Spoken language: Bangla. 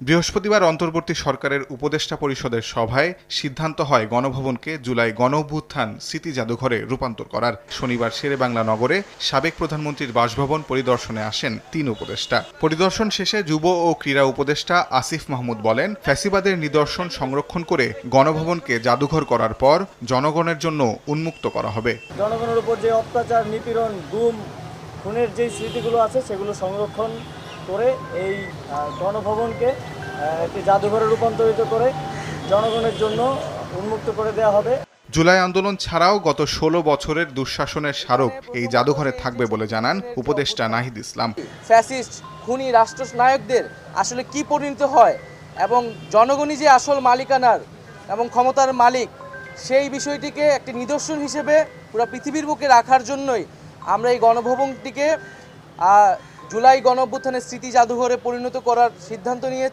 বৃহস্পতিবার অন্তর্বর্তী সরকারের উপদেষ্টা পরিষদের সভায় সিদ্ধান্ত হয় গণভবনকে জুলাই গণঅভ্যুত্থান স্মৃতি জাদুঘরে রূপান্তর করার। শনিবার শেরেবাংলা নগরে সাবেক প্রধানমন্ত্রীর বাসভবন পরিদর্শনে আসেন ৩ উপদেষ্টা। পরিদর্শন শেষে যুব ও ক্রীড়া উপদেষ্টা আসিফ মাহমুদ বলেন, ফ্যাসিবাদের নিদর্শন সংরক্ষণ করে গণভবনকে জাদুঘর করার পর জনগণের জন্য উন্মুক্ত করা হবে। জনগণের উপর যে অত্যাচার, নিপীড়ন, গুম, খুনের যে স্মৃতিগুলো আছে সেগুলো সংরক্ষণ করে এই গণভবনকে একটি জাদুঘরে রূপান্তরিত করে জনগণের জন্য উন্মুক্ত করে দেওয়া হবে। জুলাই আন্দোলন ছাড়াও গত ১৬ বছরের দুঃশাসনের স্মারক এই জাদুঘরে থাকবে বলে জানান উপদেষ্টা নাহিদ ইসলাম। ফ্যাসিস্ট খুনি রাষ্ট্রনায়কদের আসলে কি পরিণত হয় এবং জনগণই যে আসল মালিকানার এবং ক্ষমতার মালিক, সেই বিষয়টিকে একটি নিদর্শন হিসেবে পুরো পৃথিবীর বুকে রাখার জন্যই আমরা এই গণভবনটিকে জুলাই গণঅভ্যুত্থানের স্মৃতি জাদুঘরে পরিণত করার সিদ্ধান্ত নিয়েছি।